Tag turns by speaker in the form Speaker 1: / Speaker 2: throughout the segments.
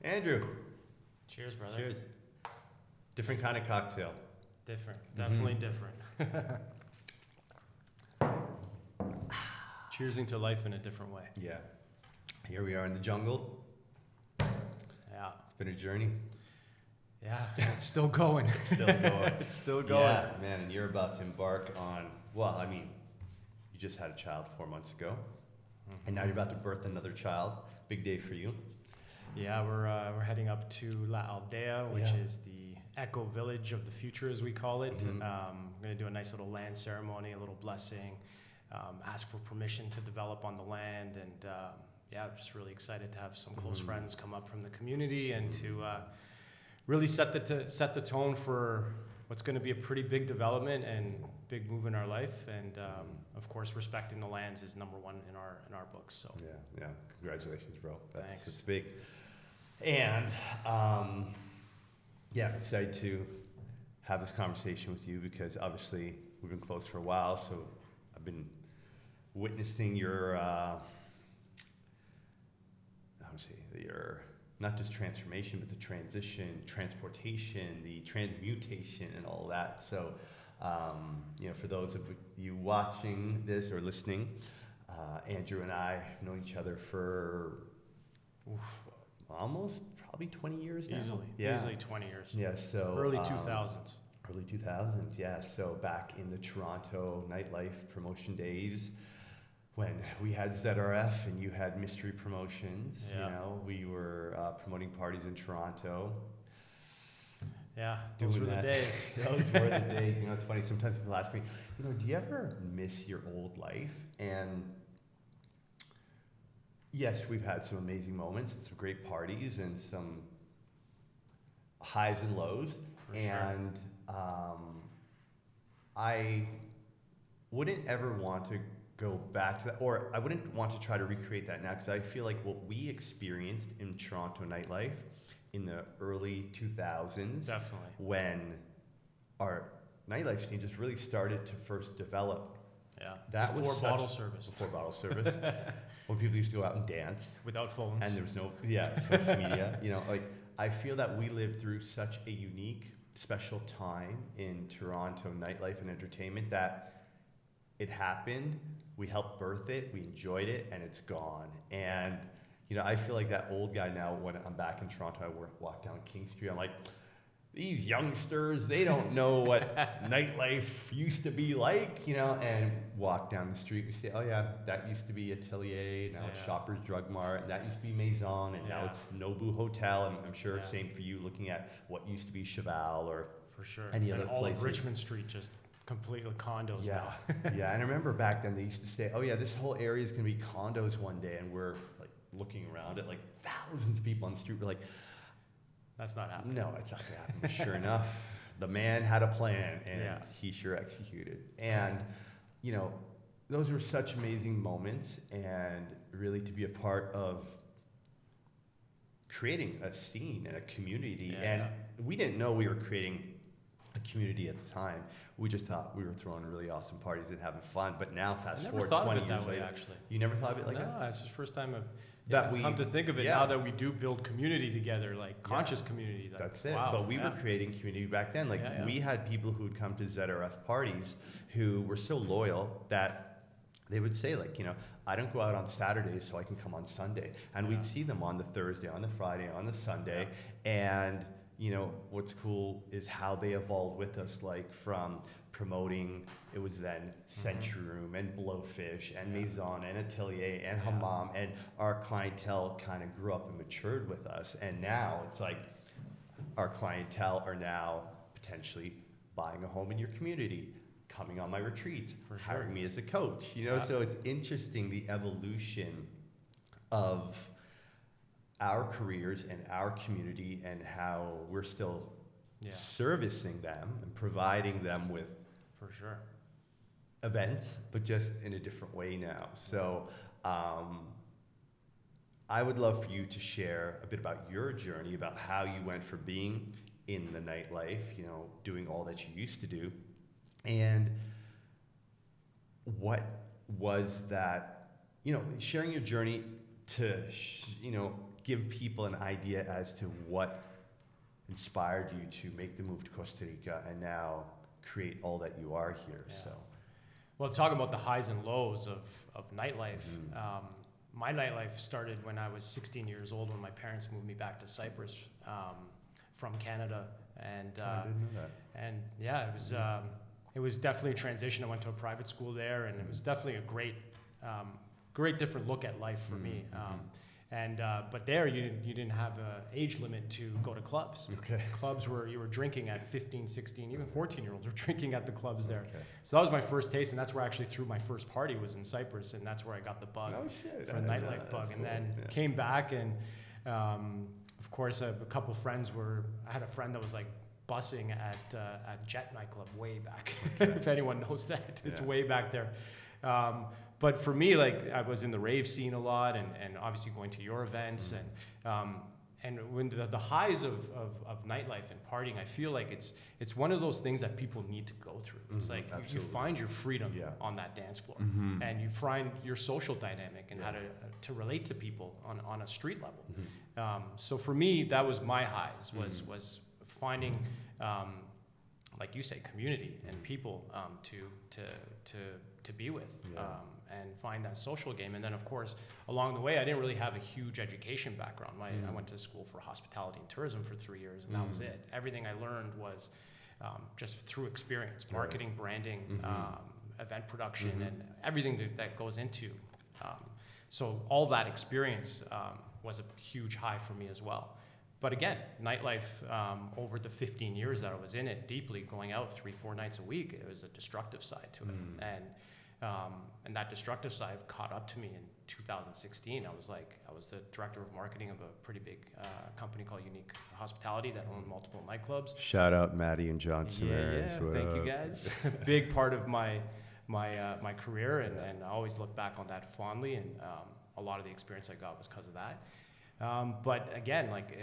Speaker 1: Andrew,
Speaker 2: Cheers, brother.
Speaker 1: cheers. Different kind of cocktail.
Speaker 2: Different. Definitely different. Cheersing to life in a different way.
Speaker 1: Yeah. Here we are in the jungle.
Speaker 2: Yeah.
Speaker 1: It's been a journey.
Speaker 2: Yeah. It's still going.
Speaker 1: Still going.
Speaker 2: It's still going.
Speaker 1: Yeah, man, and you're about to embark on, you just had a child 4 months ago, and now you're about to birth another child. Big day for you.
Speaker 2: Yeah, we're heading up to Aldea, which is the eco village of the future, as we call it.
Speaker 1: Mhm.
Speaker 2: We're going to do a nice little land ceremony, a little blessing, ask for permission to develop on the land, and I'm just really excited to have some close friends come up from the community and to really set the tone for what's going to be a pretty big development and big move in our life. And of course, respecting the lands is number one in our books. So
Speaker 1: Yeah. Congratulations, bro.
Speaker 2: Thanks.
Speaker 1: That's big. And I'm excited to have this conversation with you because obviously we've been close for a while. So I've been witnessing your your not just transformation, but the transition, transportation, the transmutation, and all that. So, for those of you watching this or listening, Andrew and I have known each other for almost probably 20 years now.
Speaker 2: Easily 20 years.
Speaker 1: Yeah, so
Speaker 2: early 2000s.
Speaker 1: Early 2000s, yeah. So back in the Toronto Nightlife promotion days, when we had ZRF and you had Mystery Promotions, we were promoting parties in Toronto.
Speaker 2: Yeah, those were the days.
Speaker 1: Those were the days. It's funny. Sometimes people ask me, do you ever miss your old life? And yes, we've had some amazing moments and some great parties and some highs and lows. And I wouldn't ever want to go back to that, or I wouldn't want to try to recreate that now, because I feel like what we experienced in Toronto nightlife in the early 2000s,
Speaker 2: definitely,
Speaker 1: when our nightlife scene just really started to first develop.
Speaker 2: Yeah,
Speaker 1: that
Speaker 2: before
Speaker 1: was
Speaker 2: bottle service.
Speaker 1: Before bottle service, when people used to go out and dance
Speaker 2: without phones,
Speaker 1: and there was no social media. I feel that we lived through such a unique, special time in Toronto nightlife and entertainment that it happened. We helped birth it, we enjoyed it, and it's gone. And, I feel like that old guy now when I'm back in Toronto, I walk down King Street, I'm like, these youngsters, they don't know what nightlife used to be like, and walk down the street, we say, oh yeah, that used to be Atelier, now it's Shoppers Drug Mart, and that used to be Maison, and now it's Nobu Hotel, and I'm sure it's same for you looking at what used to be Cheval or
Speaker 2: for sure.
Speaker 1: Any
Speaker 2: and
Speaker 1: other
Speaker 2: all
Speaker 1: places.
Speaker 2: Of Richmond Street just completely condos now.
Speaker 1: Yeah, and I remember back then they used to say, oh yeah, this whole area is going to be condos one day, and we're like looking around at like thousands of people on the street. We're like,
Speaker 2: that's not happening.
Speaker 1: No, it's not going to happen. Sure enough, the man had a plan, and he sure executed. And, those were such amazing moments, and really to be a part of creating a scene and a community. And we didn't know we were creating a community at the time. We just thought we were throwing really awesome parties and having fun. But now, fast forward 20 years later,
Speaker 2: actually.
Speaker 1: You never thought of it like that?
Speaker 2: No, it's the first time
Speaker 1: that we
Speaker 2: come to think of it. Now that we do build community together, like conscious community.
Speaker 1: That's it.
Speaker 2: Wow,
Speaker 1: but we were creating community back then. Like we had people who would come to ZRF parties who were so loyal that they would say, like, I don't go out on Saturdays, so I can come on Sunday. And we'd see them on the Thursday, on the Friday, on the Sunday, and what's cool is how they evolved with us, like from promoting, it was then Century Room and Blowfish and Maison and Atelier and Hammam, and our clientele kind of grew up and matured with us. And now it's like our clientele are now potentially buying a home in your community, coming on my retreats, hiring me as a coach, so it's interesting the evolution of our careers and our community and how we're still servicing them and providing them with events, but just in a different way now. So I would love for you to share a bit about your journey, about how you went from being in the nightlife, doing all that you used to do, and what was that, sharing your journey to, give people an idea as to what inspired you to make the move to Costa Rica and now create all that you are here.
Speaker 2: Yeah.
Speaker 1: So,
Speaker 2: well, talking about the highs and lows of nightlife, my nightlife started when I was 16 years old, when my parents moved me back to Cyprus from Canada, and
Speaker 1: I didn't know that.
Speaker 2: and yeah, it was definitely a transition. I went to a private school there, and it was definitely a great different look at life for me. But there you didn't have an age limit to go to clubs.
Speaker 1: Okay.
Speaker 2: Clubs were, you were drinking at 15, 16, even 14-year-olds were drinking at the clubs there.
Speaker 1: Okay.
Speaker 2: So that was my first taste, and that's where I actually threw my first party, was in Cyprus, and that's where I got the bug
Speaker 1: Oh shit!
Speaker 2: for the nightlife bug. And then came back, and of course a couple friends I had a friend that was like bussing at Jet nightclub way back. If anyone knows that, it's way back there. But for me, like, I was in the rave scene a lot, and obviously going to your events, and when the highs of nightlife and partying, I feel like it's one of those things that people need to go through. It's like you find your freedom on that dance floor, and you find your social dynamic and how to relate to people on a street level. So for me, that was my highs, was finding, like you say, community and people to be with, and find that social game. And then, of course, along the way, I didn't really have a huge education background. I went to school for hospitality and tourism for 3 years, and that was it. Everything I learned was just through experience, marketing, branding, event production, and everything that goes into. So all that experience was a huge high for me as well. But again, nightlife, over the 15 years that I was in it, deeply going out 3-4 nights a week, it was a destructive side to it. And that destructive side caught up to me in 2016. I was the director of marketing of a pretty big company called Unique Hospitality that owned multiple nightclubs.
Speaker 1: Shout out Maddie and John Samaras.
Speaker 2: Yeah, thank you guys. Big part of my career, and I always look back on that fondly, and a lot of the experience I got was because of that. But again, like,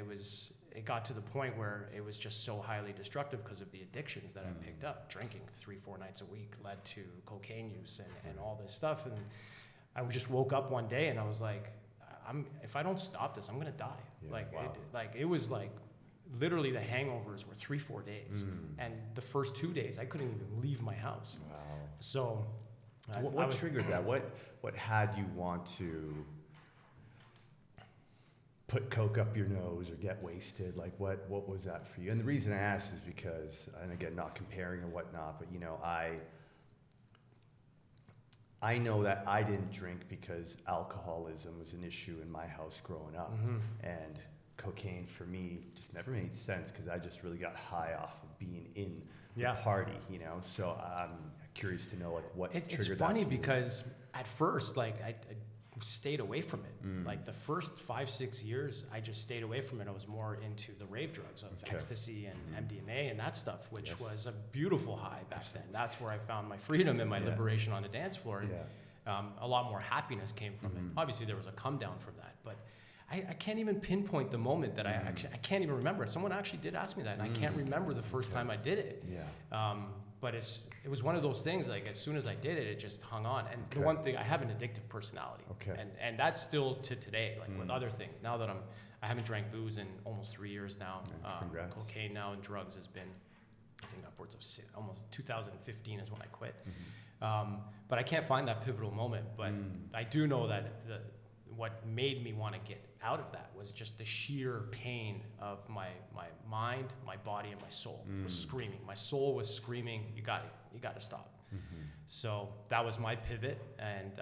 Speaker 2: it got to the point where it was just so highly destructive because of the addictions that I picked up. Drinking 3-4 nights a week led to cocaine use and all this stuff. And I just woke up one day and I was like, if I don't stop this, I'm gonna die. It was like literally the hangovers were 3-4 days, and the first 2 days I couldn't even leave my house.
Speaker 1: Wow.
Speaker 2: So
Speaker 1: what triggered that? What had you want to put coke up your nose or get wasted? Like, what was that for you? And the reason I ask is because, and again, not comparing or whatnot, but I know that I didn't drink because alcoholism was an issue in my house growing up, and cocaine for me just never made sense because I just really got high off of being in the party, So I'm curious to know, like, what triggered that.
Speaker 2: It's funny because at first, like, I stayed away from it. Like the first 5-6 years, I just stayed away from it. I was more into the rave drugs of ecstasy and MDMA and that stuff, which was a beautiful high back then. That's where I found my freedom and my liberation on the dance floor. And, a lot more happiness came from it. Obviously, there was a come down from that, but I can't even pinpoint the moment that I can't even remember. Someone actually did ask me that, and I can't remember the first time I did it. But it was one of those things, like, as soon as I did it, it just hung on. And the one thing, I have an addictive personality. And that's still to today, like with other things. Now that I haven't drank booze in almost 3 years now. Cocaine now and drugs has been, I think, upwards of almost 2015 is when I quit. But I can't find that pivotal moment. But I do know that what made me want to get out of that was just the sheer pain of my mind, my body, and my soul was screaming. My soul was screaming, you got to stop. So that was my pivot, and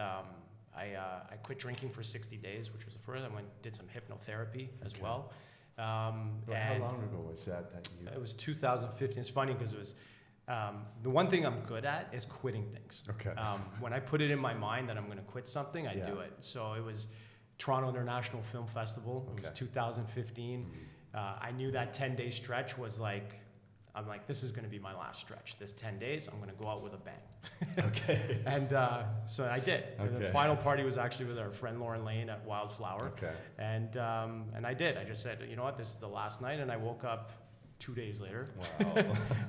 Speaker 2: I quit drinking for 60 days, which was the first. I did some hypnotherapy as well.
Speaker 1: How long ago was that you...
Speaker 2: It was 2015. It's funny because it was, the one thing I'm good at is quitting things. When I put it in my mind that I'm going to quit something, I do it. So it was Toronto International Film Festival. It was 2015. I knew that 10-day stretch was like, I'm like, this is going to be my last stretch. This 10 days, I'm going to go out with a bang. And so I did. And the final party was actually with our friend Lauren Lane at Wildflower. And I did. I just said, you know what, this is the last night. And I woke up 2 days later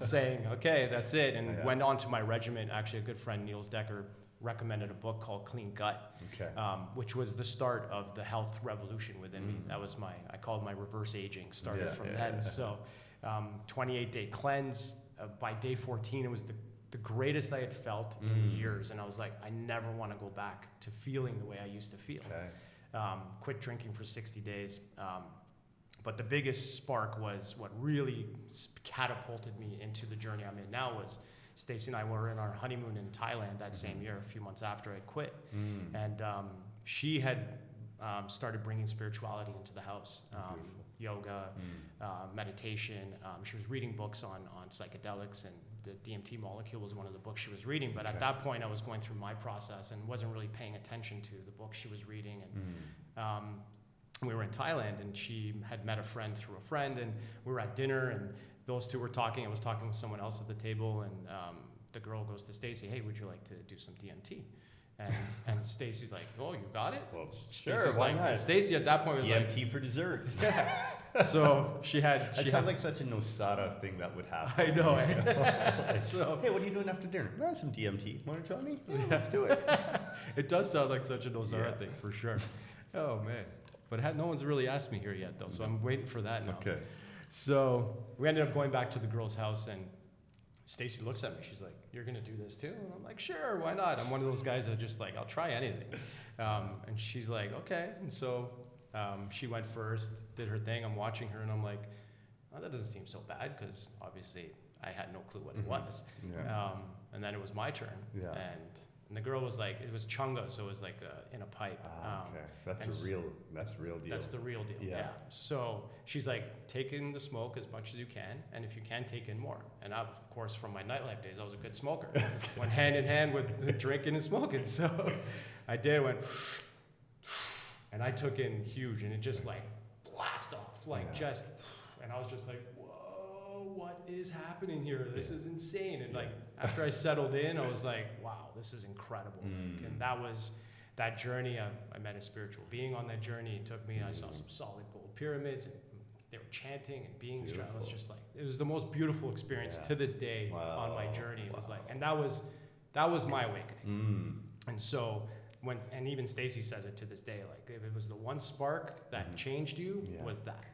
Speaker 2: saying, okay, that's it. And went on to my regiment. Actually, a good friend, Niels Decker, recommended a book called Clean Gut,
Speaker 1: Okay.
Speaker 2: which was the start of the health revolution within me. That was I called my reverse aging, started from then. So 28-day cleanse. By day 14, it was the greatest I had felt in years. And I was like, I never want to go back to feeling the way I used to feel.
Speaker 1: Okay.
Speaker 2: Quit drinking for 60 days. But the biggest spark was what really catapulted me into the journey I'm in now was Stacey and I were in our honeymoon in Thailand that same year, a few months after I quit. And she had started bringing spirituality into the house, yoga, meditation. She was reading books on psychedelics, and the DMT molecule was one of the books she was reading. But at that point, I was going through my process and wasn't really paying attention to the book she was reading. And we were in Thailand, and she had met a friend through a friend, and we were at dinner, and those two were talking. I was talking with someone else at the table, and the girl goes to Stacey, "Hey, would you like to do some DMT?" And Stacey's like, "Oh, you got it?"
Speaker 1: Well,
Speaker 2: Stacey's
Speaker 1: sure, why
Speaker 2: like,
Speaker 1: not?
Speaker 2: and Stacey at that point was like,
Speaker 1: DMT for dessert.
Speaker 2: so she had.
Speaker 1: That sounds like such a Nosada thing that would happen.
Speaker 2: I know.
Speaker 1: So, hey, what are you doing after dinner? Some DMT. Want to join me? Yeah, let's do it.
Speaker 2: It does sound like such a Nosara thing for sure. Oh man, but no one's really asked me here yet though, so I'm waiting for that now.
Speaker 1: Okay.
Speaker 2: So we ended up going back to the girl's house, and Stacey looks at me. She's like, "You're gonna do this too?" And I'm like, "Sure, why not?" I'm one of those guys that just like, I'll try anything. And she's like, "Okay." And so she went first, did her thing. I'm watching her, and I'm like, "Oh, that doesn't seem so bad," because obviously I had no clue what it was.
Speaker 1: Yeah.
Speaker 2: And then it was my turn.
Speaker 1: Yeah.
Speaker 2: And the girl was like, it was chunga, so it was like in a pipe.
Speaker 1: Okay, that's real deal.
Speaker 2: That's the real deal. Yeah. So she's like, take in the smoke as much as you can, and if you can, take in more. And I, of course, from my nightlife days, I was a good smoker. Went hand in hand with drinking and smoking. So I went, and I took in huge, and it just like blast off, like just, and I was just like, what is happening here? This is insane. And like after I settled in, I was like, wow, this is incredible. Like, and that was that journey. I met a spiritual being on that journey. It took me, I saw some solid gold pyramids, and they were chanting and beings. I was just like, it was the most beautiful experience to this day on my journey. It was like, and that was my awakening. And so and even Stacey says it to this day, like if it was the one spark that changed you, was that.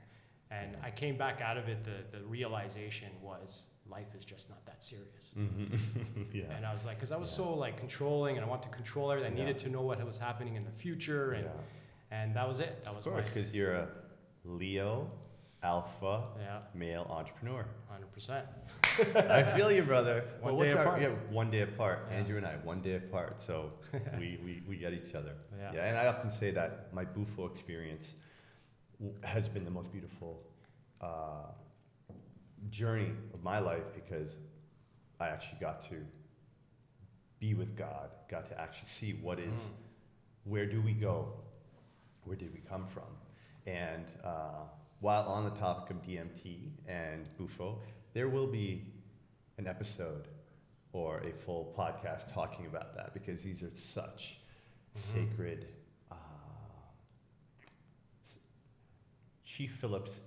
Speaker 2: And I came back out of it, the realization was life is just not that serious. And I was like, because I was so like controlling, and I wanted to control everything. I needed to know what was happening in the future, and that was it. That was, of course,
Speaker 1: because you're a Leo, alpha, male entrepreneur.
Speaker 2: 100%.
Speaker 1: I feel you, brother.
Speaker 2: One day apart.
Speaker 1: One day apart. Andrew and I, one day apart. So we get each other. And I often say that my Bufo experience has been the most beautiful journey of my life, because I actually got to be with God, got to actually see what is, where do we go, where did we come from. And while on the topic of DMT and Bufo, there will be an episode or a full podcast talking about that, because these are such sacred. Chief Phillips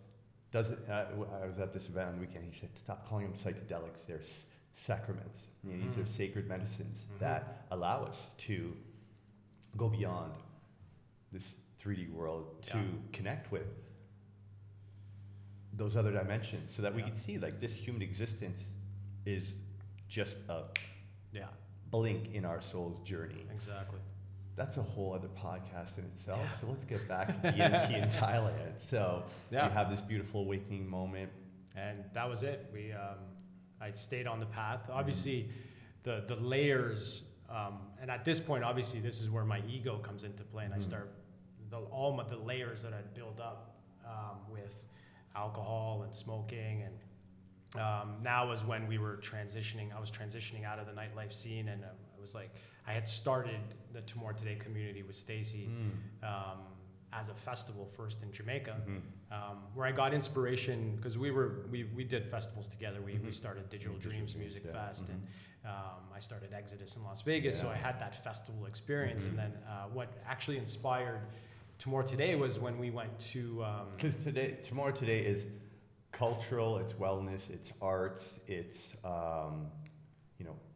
Speaker 1: doesn't. I was at this event on the weekend. He said, "Stop calling them psychedelics. They're sacraments. You know, these are sacred medicines that allow us to go beyond this 3D world to connect with those other dimensions, so that we can see like this human existence is just a blink in our soul's journey."
Speaker 2: Exactly.
Speaker 1: That's a whole other podcast in itself. So let's get back to DMT in Thailand. So you have this beautiful awakening moment.
Speaker 2: And that was it. I stayed on the path. Obviously, the layers, and at this point, obviously, this is where my ego comes into play, and I start, all the layers that I'd built up with alcohol and smoking, and now was when we were transitioning. I was transitioning out of the nightlife scene, and I was like, I had started the Tomorrow Today community with Stacey as a festival first in Jamaica, where I got inspiration, because we did festivals together. We started Digital Dreams Music Fest, and I started Exodus in Las Vegas, so I had that festival experience. And then what actually inspired Tomorrow Today was when we went to...
Speaker 1: Because Tomorrow Today is cultural, it's wellness, it's arts, it's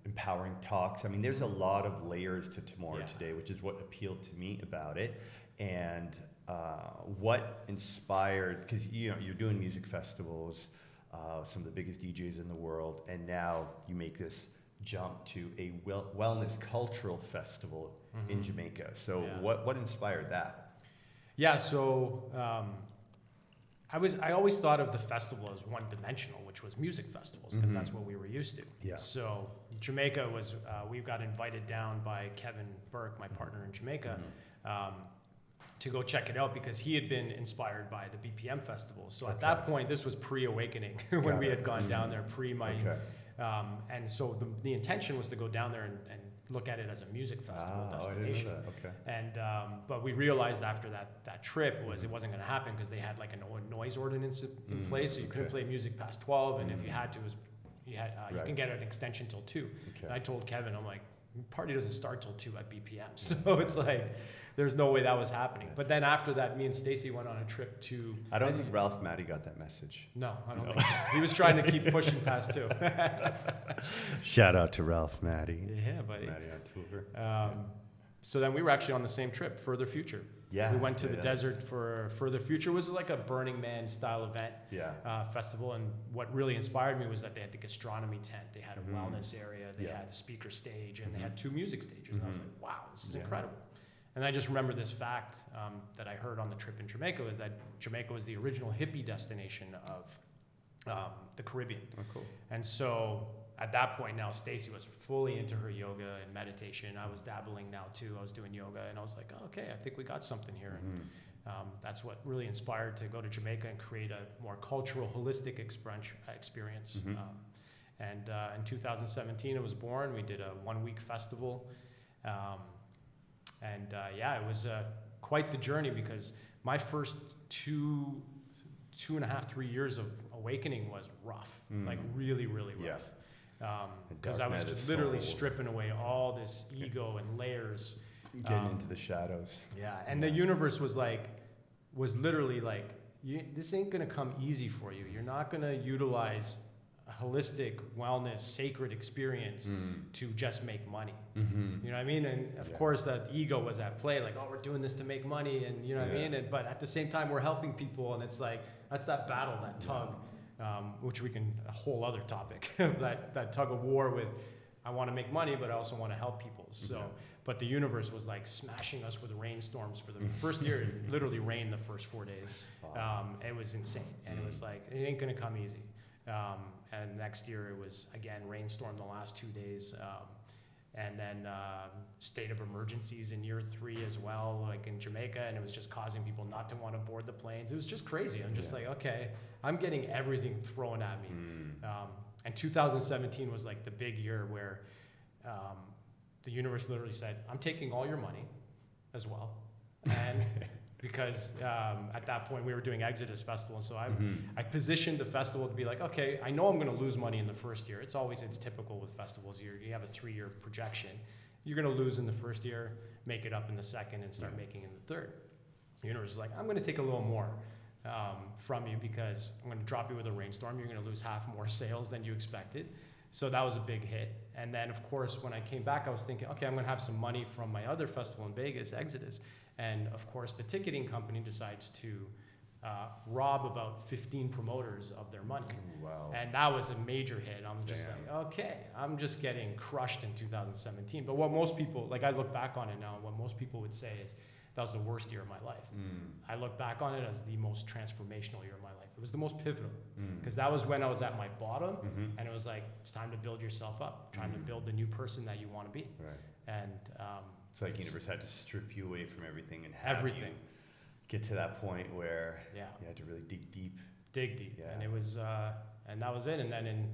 Speaker 1: empowering talks. I mean, there's a lot of layers to Tomorrow
Speaker 2: Yeah.
Speaker 1: Today, which is what appealed to me about it. And what inspired, because you're doing music festivals, some of the biggest DJs in the world, and now you make this jump to a wellness cultural festival in Jamaica. So
Speaker 2: Yeah.
Speaker 1: what inspired that?
Speaker 2: Yeah, so I always thought of the festival as one-dimensional, which was music festivals, because that's what we were used to.
Speaker 1: Yeah.
Speaker 2: So Jamaica was, we got invited down by Kevin Burke, my partner in Jamaica, to go check it out because he had been inspired by the BPM festival. So at that point, this was pre-Awakening when we had gone down there, pre-my, and so the intention was to go down there and look at it as a music festival destination.
Speaker 1: I didn't know that. Okay.
Speaker 2: And but we realized after that trip it wasn't going to happen because they had like a noise ordinance in place, so you couldn't play music past 12, and if you had to, you can get an extension till 2. And I told Kevin, I'm like, party doesn't start till 2 at BPM, so it's like there's no way that was happening. But then after that, me and Stacy went on a trip to.
Speaker 1: I don't think Ralph Matty got that message.
Speaker 2: No, I don't think so. He was trying to keep pushing past 2.
Speaker 1: Shout out to Ralph Matty.
Speaker 2: Yeah, buddy.
Speaker 1: Matty on tour.
Speaker 2: So then we were actually on the same trip, Further Future.
Speaker 1: Yeah.
Speaker 2: We went to the desert for Further Future. It was like a Burning Man style event, festival. And what really inspired me was that they had the gastronomy tent. They had a wellness area. They had the speaker stage, and they had 2 music stages. And I was like, wow, this is incredible. And I just remember this fact that I heard on the trip in Jamaica was that Jamaica was the original hippie destination of the Caribbean.
Speaker 1: Oh, cool.
Speaker 2: And so at that point now, Stacy was fully into her yoga and meditation. I was dabbling now too. I was doing yoga, and I was like, oh, okay, I think we got something here. And that's what really inspired to go to Jamaica and create a more cultural, holistic experience. And in 2017, it was born. We did a 1-week festival. It was quite the journey because my first 2.5-3 years of Awakening was rough, like really, really rough. Because I was just literally stripping away all this ego and layers.
Speaker 1: Getting into the shadows.
Speaker 2: Yeah, and the universe was literally like, this ain't gonna come easy for you. You're not gonna utilize a holistic wellness, sacred experience to just make money. You know what I mean? And of course that ego was at play, like, oh, we're doing this to make money, and you know what I mean? And, but at the same time, we're helping people, and it's like, that's that battle, that tug, which we can, a whole other topic, that tug of war with, I want to make money, but I also want to help people. So, but the universe was like smashing us with rainstorms for the first year. It literally rained the first 4 days. It was insane. And it was like, it ain't going to come easy. And next year it was, again, rainstorm the last 2 days. And then state of emergencies in year 3 as well, like in Jamaica, and it was just causing people not to want to board the planes. It was just crazy. I'm just like, okay, I'm getting everything thrown at me. And 2017 was like the big year where the universe literally said, I'm taking all your money as well. And because at that point we were doing Exodus Festival, so I positioned the festival to be like, okay, I know I'm going to lose money in the first year. It's typical with festivals. You have a 3-year projection. You're going to lose in the first year, make it up in the second, and start making in the third. The universe is like, I'm going to take a little more from you because I'm going to drop you with a rainstorm. You're going to lose half more sales than you expected. So that was a big hit. And then, of course, when I came back, I was thinking, okay, I'm going to have some money from my other festival in Vegas, Exodus. And of course, the ticketing company decides to rob about 15 promoters of their money.
Speaker 1: Wow.
Speaker 2: And that was a major hit. I'm just like, okay, I'm just getting crushed in 2017. But what most people, like I look back on it now, what most people would say is, that was the worst year of my life. I look back on it as the most transformational year of my life. It was the most pivotal because that was when I was at my bottom, and it was like, it's time to build yourself up, trying to build the new person that you want to be.
Speaker 1: Right.
Speaker 2: And
Speaker 1: it's like universe had to strip you away from everything and have you get to that point where you had to really dig deep. Yeah.
Speaker 2: And it was, and that was it. And then in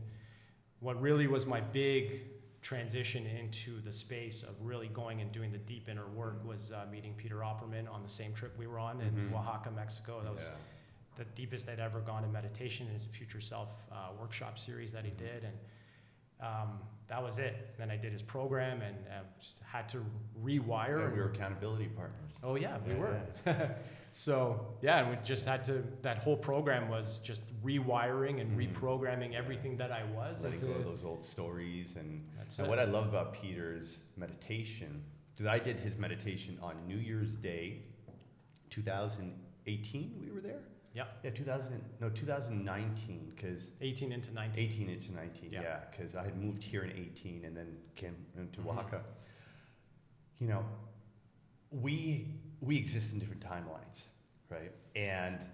Speaker 2: what really was my big transition into the space of really going and doing the deep inner work was meeting Peter Opperman on the same trip we were on in Oaxaca, Mexico. That was the deepest I'd ever gone in meditation in his Future Self workshop series that he did. And that was it. Then I did his program and just had to rewire.
Speaker 1: Yeah, we were accountability partners.
Speaker 2: Oh yeah, we were. So yeah, and we just had to, that whole program was just rewiring and reprogramming everything that I was.
Speaker 1: Letting go of those old stories. And
Speaker 2: That's
Speaker 1: and
Speaker 2: it.
Speaker 1: what I love about Peter's meditation, because I did his meditation on New Year's Day, 2018, we were there?
Speaker 2: Yeah.
Speaker 1: Yeah, 2019, because
Speaker 2: 18 into 19.
Speaker 1: 18 into 19, yeah, because I had moved here in 18 and then came into Oaxaca. You know, we exist in different timelines, right? And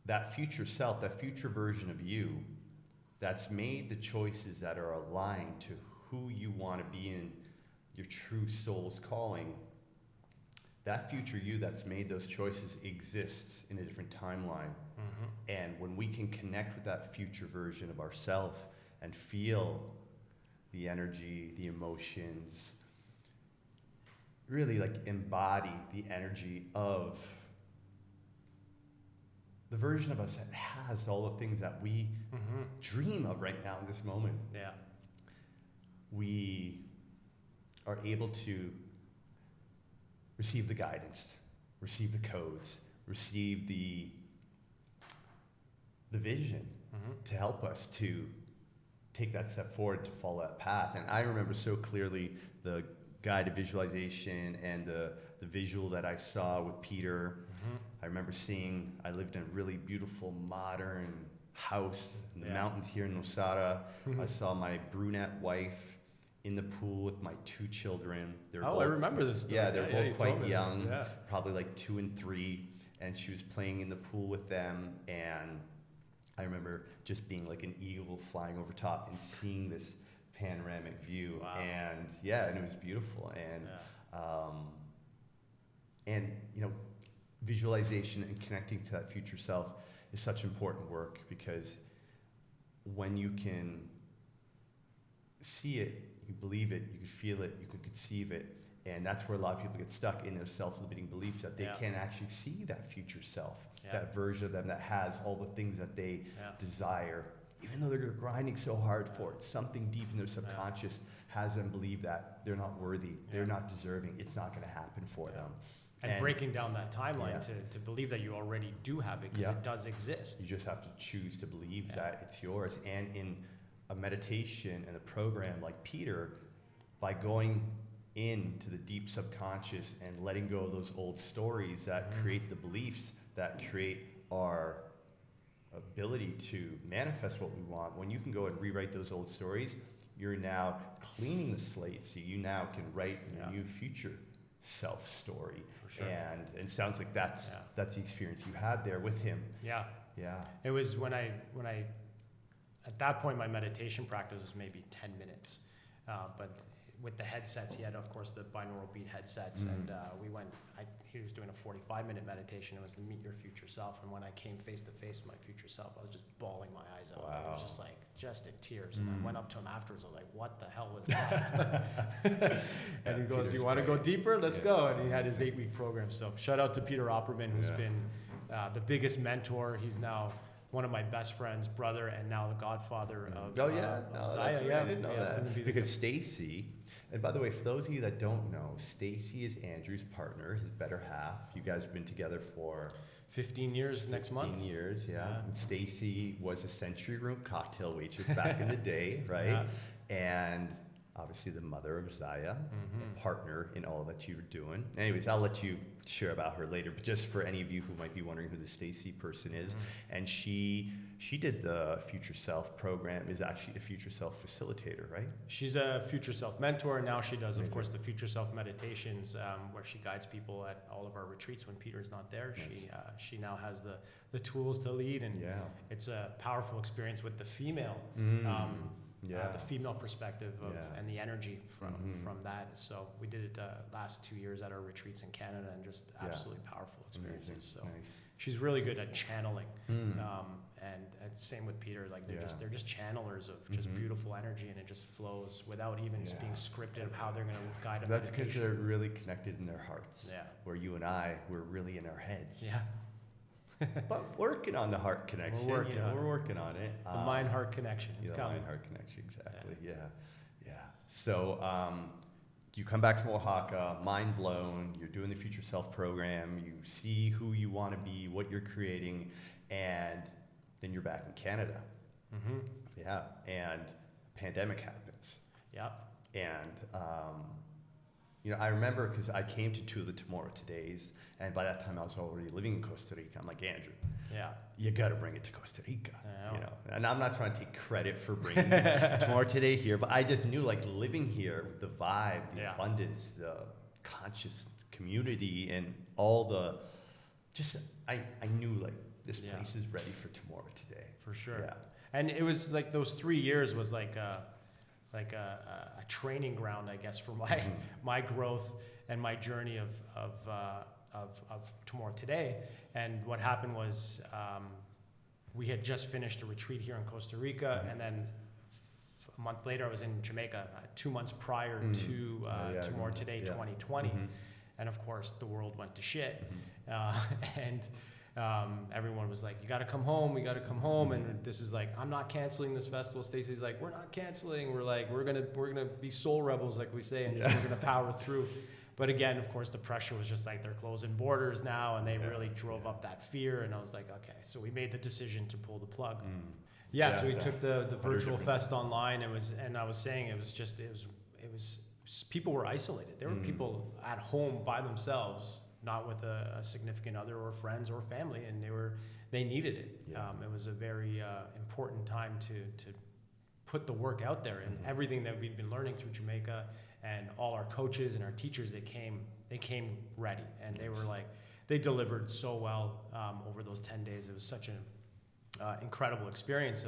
Speaker 1: that future self, that future version of you, that's made the choices that are aligned to who you want to be in your true soul's calling. That future you that's made those choices exists in a different timeline. And when we can connect with that future version of ourself and feel the energy, the emotions, really like embody the energy of the version of us that has all the things that we dream of right now in this moment.
Speaker 2: Yeah.
Speaker 1: We are able to receive the guidance, receive the codes, receive the vision to help us to take that step forward, to follow that path. And I remember so clearly the guided visualization and the visual that I saw with Peter. I remember seeing, I lived in a really beautiful modern house in the mountains here in Nosara. I saw my brunette wife in the pool with my 2 children.
Speaker 2: I remember this story.
Speaker 1: Yeah, they're both quite young,
Speaker 2: yeah.
Speaker 1: probably like 2 and 3, and she was playing in the pool with them. And I remember just being like an eagle flying over top and seeing this panoramic view.
Speaker 2: Wow.
Speaker 1: And yeah, and it was beautiful. And you know, visualization and connecting to that future self is such important work, because when you can see it, you can believe it, you can feel it, you can conceive it. And that's where a lot of people get stuck in their self-limiting beliefs, that they can't actually see that future self, that version of them that has all the things that they desire. Even though they're grinding so hard for it, something deep in their subconscious has them believe that they're not worthy, they're not deserving, it's not going to happen for them.
Speaker 2: And breaking down that timeline to believe that you already do have it, because it does exist.
Speaker 1: You just have to choose to believe that it's yours. And in a meditation and a program like Peter, by going into the deep subconscious and letting go of those old stories that create the beliefs that create our ability to manifest what we want, when you can go and rewrite those old stories, you're now cleaning the slate, so you now can write a new future self story. For sure. And it sounds like that's the experience you had there with him. Yeah.
Speaker 2: It was when I at that point my meditation practice was maybe 10 minutes, but with the headsets, he had, of course, the binaural beat headsets, and we went, he was doing a 45-minute meditation. It was to meet your future self, and when I came face to face with my future self, I was just bawling my eyes out.
Speaker 1: Wow.
Speaker 2: I was just like, just in tears, and I went up to him afterwards, I was like, what the hell was that? And he goes, do you want to go deeper? Let's go. And he had his 8-week program. So shout out to Peter Opperman, who's been the biggest mentor. He's now one of my best friends, brother, and now the godfather of
Speaker 1: Zaya. I didn't know that. Because Stacy, and by the way, for those of you that don't know, Stacy is Andrew's partner, his better half. You guys have been together for
Speaker 2: 15 years next month.
Speaker 1: 15 years, And Stacy was a Century Room cocktail waitress back in the day, right? And obviously the mother of Zaya, a partner in all that you were doing. Anyways, I'll let you share about her later, but just for any of you who might be wondering who the Stacy person is, and she did the Future Self program, is actually a Future Self facilitator, right?
Speaker 2: She's a Future Self mentor, and now she does, of course, the Future Self meditations, where she guides people at all of our retreats when Peter's not there. Nice. She now has the tools to lead, and it's a powerful experience with the female. The female perspective of, and the energy from that. So we did it last 2 years at our retreats in Canada, and just absolutely powerful experiences.
Speaker 1: Amazing.
Speaker 2: So
Speaker 1: nice.
Speaker 2: She's really good at channeling, and same with Peter. Like they're just channelers of just beautiful energy, and it just flows without even being scripted of how they're going to guide a
Speaker 1: That's because
Speaker 2: meditation.
Speaker 1: they're really connected in their hearts.
Speaker 2: Yeah.
Speaker 1: Where you and I, we're really in our heads.
Speaker 2: Yeah.
Speaker 1: but working on the heart connection. We're working on it.
Speaker 2: The mind-heart connection. It's coming.
Speaker 1: The mind-heart connection, exactly. Yeah. So you come back from Oaxaca, mind blown. You're doing the Future Self program. You see who you want to be, what you're creating, and then you're back in Canada.
Speaker 2: Mm-hmm.
Speaker 1: Yeah, and pandemic happens.
Speaker 2: Yeah.
Speaker 1: And I remember because I came to two of the Tomorrow Todays, and by that time I was already living in Costa Rica. I'm like, Andrew, you got to bring it to Costa Rica. And I'm not trying to take credit for bringing Tomorrow Today here, but I just knew, like, living here with the vibe, the abundance, the conscious community, and all the, I knew, like, this place is ready for Tomorrow Today.
Speaker 2: For sure. Yeah. And it was like those 3 years was like a training ground, I guess, for my growth and my journey of Tomorrow Today. And what happened was we had just finished a retreat here in Costa Rica, and then a month later I was in Jamaica, 2 months prior to Tomorrow Today 2020. And of course the world went to shit. And everyone was like, you got to come home. We got to come home. And this is like, I'm not canceling this festival. Stacey's like, we're not canceling. We're like, we're going to be soul rebels, like we say, and we're going to power through. But again, of course, the pressure was just like, they're closing borders now, and they really drove up that fear. And I was like, okay, so we made the decision to pull the plug. So we took the virtual fest online. And I was saying, it was people were isolated. There were people at home by themselves, not with a significant other or friends or family, and they needed it. It was a very important time to put the work out there, and everything that we'd been learning through Jamaica, and all our coaches and our teachers, they came ready, and they delivered so well over those 10 days. It was such an incredible experience.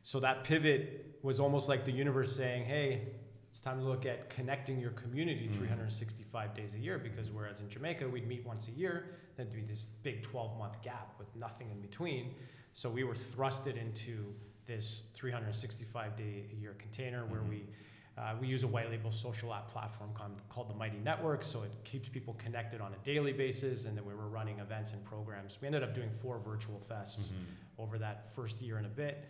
Speaker 2: So that pivot was almost like the universe saying, hey, it's time to look at connecting your community 365 days a year, because whereas in Jamaica, we'd meet once a year, then there'd be this big 12-month gap with nothing in between. So we were thrusted into this 365-day-a-year container where we use a white label social app platform called the Mighty Network. So it keeps people connected on a daily basis. And then we were running events and programs. We ended up doing 4 virtual fests over that first year and a bit,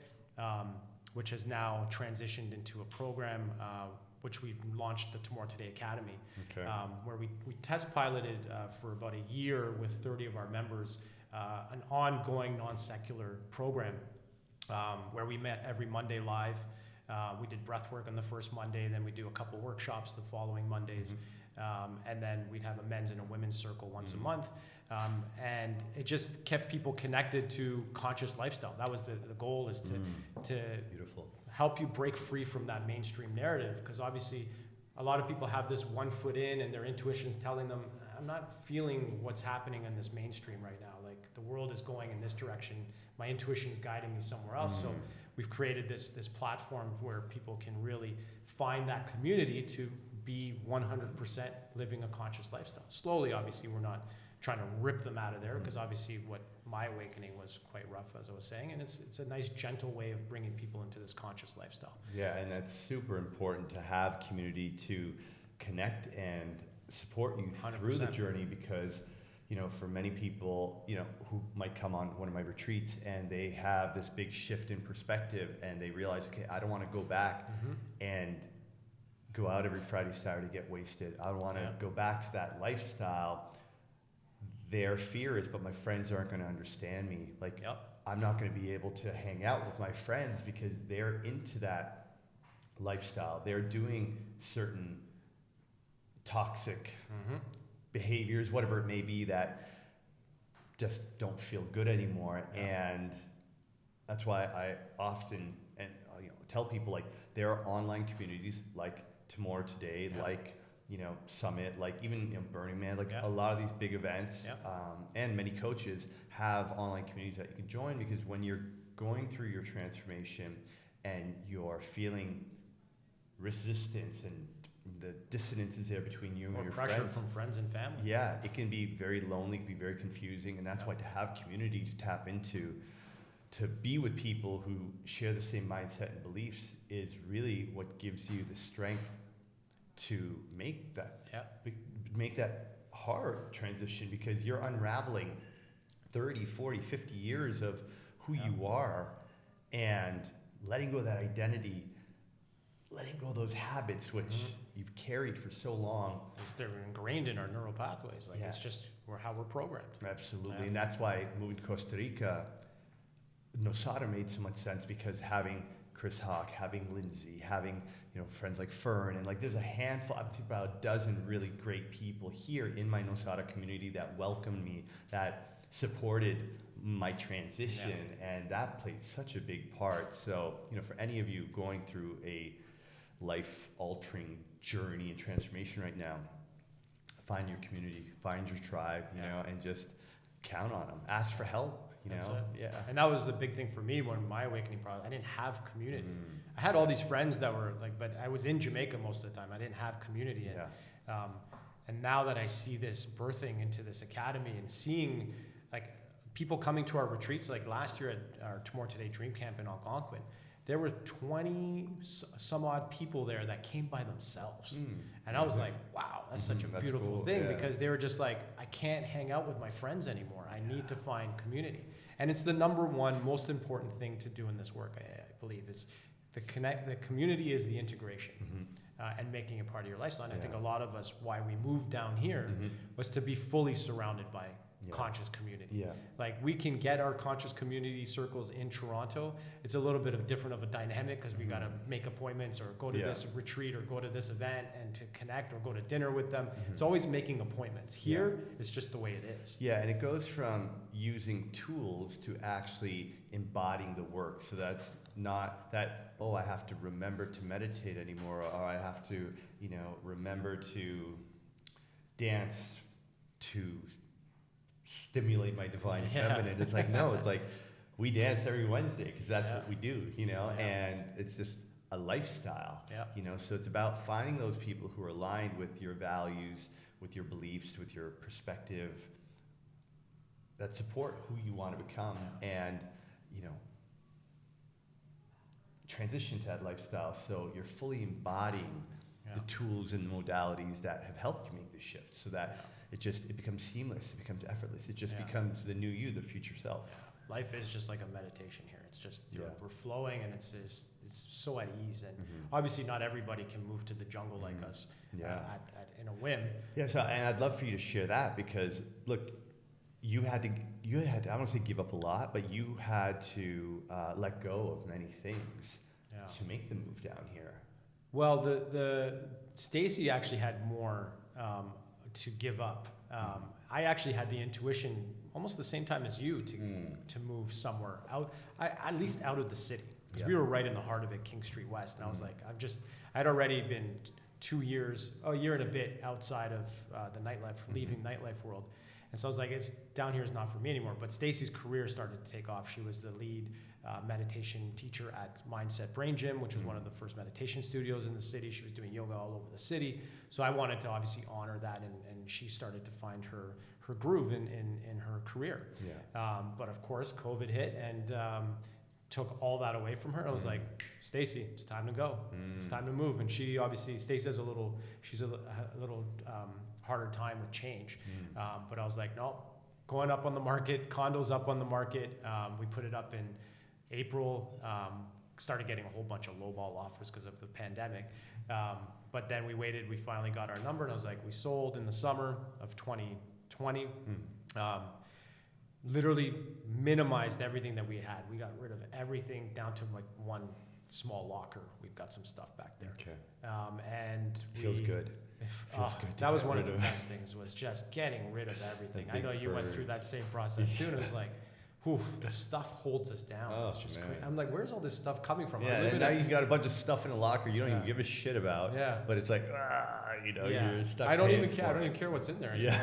Speaker 2: which has now transitioned into a program which we launched the Tomorrow Today Academy, where we test piloted for about a year with 30 of our members, an ongoing non-secular program where we met every Monday live. We did breath work on the first Monday, then we do a couple workshops the following Mondays, and then we'd have a men's and a women's circle once a month. And it just kept people connected to conscious lifestyle. That was the goal, is to
Speaker 1: Beautiful.
Speaker 2: Help you break free from that mainstream narrative, because obviously a lot of people have this one foot in and their intuition's telling them, I'm not feeling what's happening in this mainstream right now. Like, the world is going in this direction. My intuition's guiding me somewhere else. So we've created this platform where people can really find that community to be 100% living a conscious lifestyle. Slowly, obviously, we're not trying to rip them out of there, because obviously what my awakening was quite rough, as I was saying, and it's a nice gentle way of bringing people into this conscious lifestyle.
Speaker 1: Yeah, and that's super important, to have community to connect and support you 100%. Through the journey, because for many people, who might come on one of my retreats and they have this big shift in perspective, and they realize, okay, I don't want to go back and go out every Friday, Saturday, get wasted. I don't want to go back to that lifestyle. Their fear is, but my friends aren't going to understand me. Like, I'm not going to be able to hang out with my friends because they're into that lifestyle. They're doing certain toxic behaviors, whatever it may be, that just don't feel good anymore. And that's why I often tell people, like, there are online communities like Tomorrow Today, like Summit, like even Burning Man, like a lot of these big events, and many coaches have online communities that you can join, because when you're going through your transformation and you're feeling resistance and the dissonance is there between you and your friends. Or
Speaker 2: pressure from friends and family.
Speaker 1: Yeah, it can be very lonely, it can be very confusing, and that's why to have community to tap into, to be with people who share the same mindset and beliefs, is really what gives you the strength to make that hard transition, because you're unraveling 30, 40, 50 years of who you are, and letting go of that identity, letting go of those habits which you've carried for so long.
Speaker 2: They're ingrained in our neural pathways. Like it's just how we're programmed.
Speaker 1: Absolutely. And that's why moving to Costa Rica, Nosada made so much sense, because having Chris Hawk, having Lindsay, having friends like Fern, and like there's a handful, up to about a dozen really great people here in my Nosada community that welcomed me, that supported my transition, and that played such a big part. So for any of you going through a life-altering journey and transformation right now, find your community, find your tribe, and just count on them. Ask for help.
Speaker 2: And that was the big thing for me when my awakening process. I didn't have community. I had all these friends that were like, but I was in Jamaica most of the time. I didn't have community. And now that I see this birthing into this academy and seeing like people coming to our retreats, like last year at our Tomorrow Today Dream Camp in Algonquin, there were 20 some odd people there that came by themselves. And I was like, wow, that's such a beautiful thing, because they were just like, I can't hang out with my friends anymore. I need to find community. And it's the number one most important thing to do in this work, I believe, is the community is the integration and making it part of your lifestyle. And I think a lot of us, why we moved down here was to be fully surrounded by conscious community. Like we can get our conscious community circles in Toronto. It's a little bit of different of a dynamic because we got to make appointments or go to this retreat or go to this event and to connect or go to dinner with them. It's always making appointments. Here, it's just the way it is.
Speaker 1: And it goes from using tools to actually embodying the work. So that's not that, oh, I have to remember to meditate anymore, or I have to, remember to dance to stimulate my divine feminine. It's like, no, it's like we dance every Wednesday because that's what we do, and it's just a lifestyle, so it's about finding those people who are aligned with your values, with your beliefs, with your perspective, that support who you want to become, and transition to that lifestyle so you're fully embodying the tools and the modalities that have helped you make the shift, so that it becomes seamless, it becomes effortless, it just becomes the new you, the future self.
Speaker 2: Life is just like a meditation here. It's just we're flowing, and it's so at ease. And obviously, not everybody can move to the jungle like us in a whim.
Speaker 1: So and I'd love for you to share that, because look, you had to I don't want to say give up a lot, but you had to let go of many things to make the move down here.
Speaker 2: Well, the Stacy actually had more to give up. I actually had the intuition almost the same time as you to move somewhere out, at least out of the city, because we were right in the heart of it, King Street West, and I was like, I'd already been a year and a bit outside of the nightlife, leaving nightlife world, and so I was like, it's down here is not for me anymore. But Stacy's career started to take off. She was the lead meditation teacher at Mindset Brain Gym, which was one of the first meditation studios in the city. She was doing yoga all over the city. So I wanted to obviously honor that, and she started to find her groove in her career. But of course, COVID hit and took all that away from her. I was like, Stacy, it's time to go. It's time to move. And she obviously, Stacy has a little harder time with change. But I was like, no, going up on the market, condos up on the market. We put it up in April, started getting a whole bunch of lowball offers because of the pandemic. But then we waited, we finally got our number, and I was like, we sold in the summer of 2020. Literally minimized everything that we had. We got rid of everything down to like one small locker. We've got some stuff back there. And
Speaker 1: feels good. Feels good.
Speaker 2: That was one of the best things, was just getting rid of everything. I know you went through that same process too, and it was like, whew, the stuff holds us down. It's just crazy. I'm like, where's all this stuff coming from?
Speaker 1: And now you got a bunch of stuff in a locker you don't even give a shit about. But it's like, you're stuck.
Speaker 2: I don't even care. I don't even care what's in there anymore.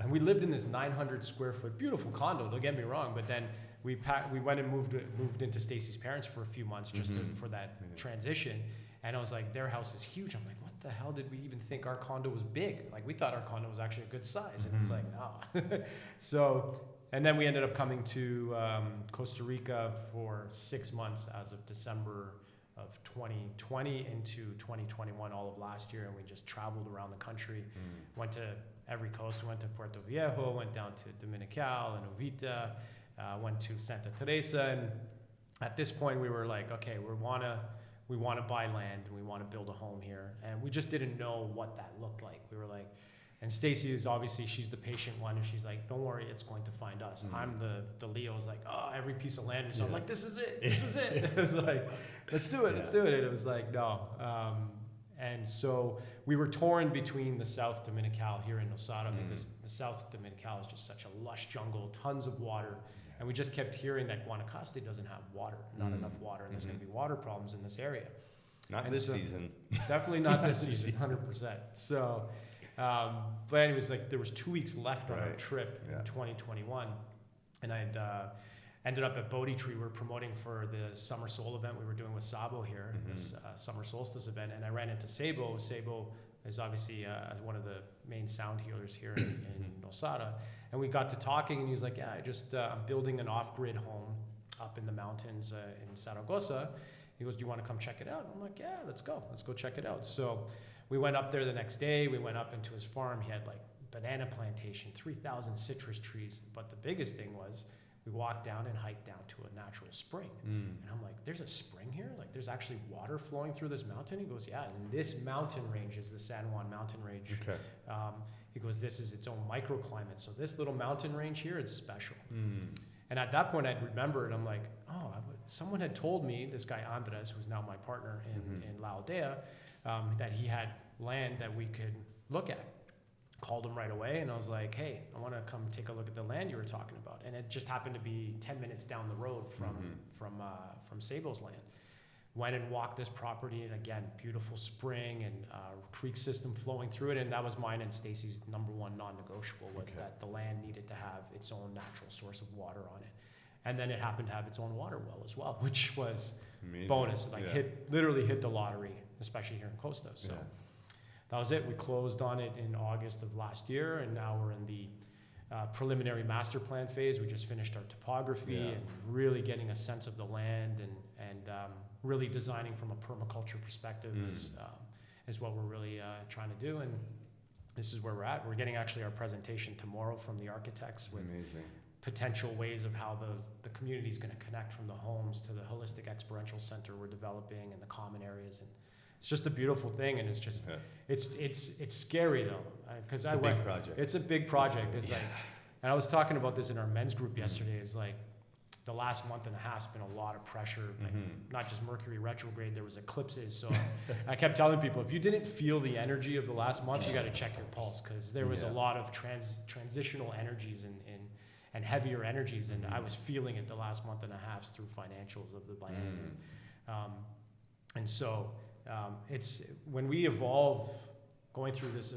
Speaker 2: And we lived in this 900 square foot beautiful condo. Don't get me wrong, but then we went and moved into Stacy's parents for a few months just for that transition. And I was like, their house is huge. I'm like, what the hell did we even think our condo was big? Like, we thought our condo was actually a good size. And it's like, no. So, and then we ended up coming to Costa Rica for 6 months as of December of 2020 into 2021, all of last year. And we just traveled around the country, went to every coast. We went to Puerto Viejo, went down to Dominical and Ovita, went to Santa Teresa, and at this point we were like, okay, we want to buy land and we want to build a home here, and we just didn't know what that looked like. We were like, and Stacy is obviously, she's the patient one, and she's like, don't worry, it's going to find us. I'm the Leo's like, oh, every piece of land. So I'm like, this is it. It was like, let's do it. And it was like, no. And so we were torn between the South Dominical here in Nosara, because the South Dominical is just such a lush jungle, tons of water. And we just kept hearing that Guanacaste doesn't have water, not enough water, and there's going to be water problems in this area.
Speaker 1: Not this season.
Speaker 2: Definitely not this season, 100%. So, but anyways, like there was 2 weeks left on our trip in 2021, and I'd ended up at Bodhi Tree. We were promoting for the summer soul event we were doing with Sabo here, this summer solstice event, and I ran into Sabo. Sabo is obviously one of the main sound healers here in Nosara, and we got to talking, and he was like, yeah, I'm building an off-grid home up in the mountains in Zaragoza. He goes, do you want to come check it out? I'm like, yeah, let's go check it out. So we went up there the next day. We went up into his farm. He had like banana plantation, 3,000 citrus trees. But the biggest thing was we walked down and hiked down to a natural spring. And I'm like, there's a spring here? Like there's actually water flowing through this mountain? He goes, yeah, and this mountain range is the San Juan mountain range. Okay. He goes, this is its own microclimate. So this little mountain range here is special. And at that point, I'd remembered, I'm like, oh, someone had told me, this guy Andres, who's now my partner in Aldea, that he had land that we could look at. Called him right away, and I was like, hey, I want to come take a look at the land you were talking about. And it just happened to be 10 minutes down the road from Sabo's land. Went and walked this property, and again, beautiful spring and creek system flowing through it. And that was mine and Stacy's number one non-negotiable, was that the land needed to have its own natural source of water on it. And then it happened to have its own water well as well, which was bonus. Like literally hit the lottery, especially here in Costa. So that was it. We closed on it in August of last year, and now we're in the preliminary master plan phase. We just finished our topography and really getting a sense of the land, and really designing from a permaculture perspective is what we're really trying to do. And this is where we're at. We're getting actually our presentation tomorrow from the architects with potential ways of how the community is going to connect from the homes to the holistic experiential center we're developing and the common areas. And it's just a beautiful thing, and it's just it's scary though, because
Speaker 1: it's a big project.
Speaker 2: It's a big project. It's like, and I was talking about this in our men's group yesterday. It's like the last month and a half's been a lot of pressure, like not just Mercury retrograde, there was eclipses. So I kept telling people, if you didn't feel the energy of the last month, you got to check your pulse, because there was a lot of transitional energies and heavier energies, and I was feeling it the last month and a half through financials of the land. And so it's when we evolve, going through this,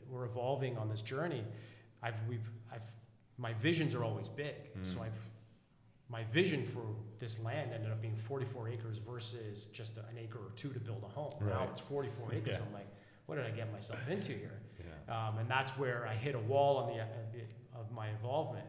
Speaker 2: we're evolving on this journey. My visions are always big. So my vision for this land ended up being 44 acres versus just an acre or two to build a home. Now it's 44 acres. I'm like, what did I get myself into here? And that's where I hit a wall on of my evolving.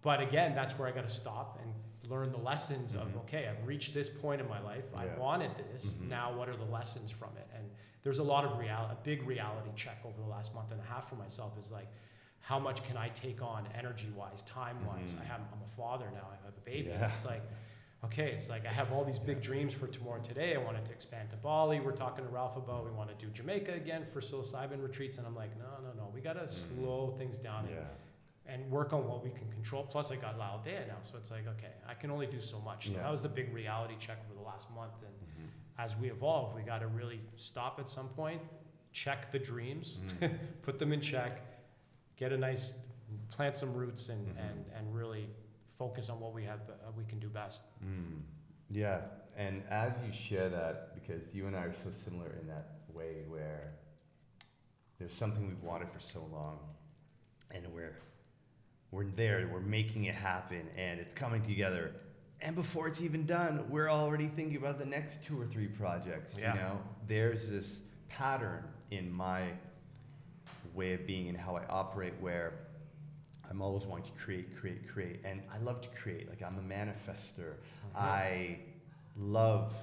Speaker 2: But again, that's where I got to stop and learn the lessons of, okay, I've reached this point in my life. I wanted this. Now what are the lessons from it? And there's a lot of a big reality check over the last month and a half for myself, is like, how much can I take on energy-wise, time-wise? I'm a father now. I have a baby. And it's like, okay, it's like I have all these big dreams for tomorrow. Today, I wanted to expand to Bali. We're talking to Ralph about, we want to do Jamaica again for psilocybin retreats. And I'm like, no. We got to slow things down and work on what we can control. Plus, I got Aldea now. So it's like, okay, I can only do so much. So that was the big reality check over the last month. And as we evolve, we got to really stop at some point, check the dreams, put them in check, plant some roots, and really focus on what we can do best.
Speaker 1: Yeah, and as you share that, because you and I are so similar in that way, where there's something we've wanted for so long, and we're there, we're making it happen, and it's coming together. And before it's even done, we're already thinking about the next 2 or 3 projects. You know, there's this pattern in my way of being and how I operate, where I'm always wanting to create, and I love to create. Like, I'm a manifester. I love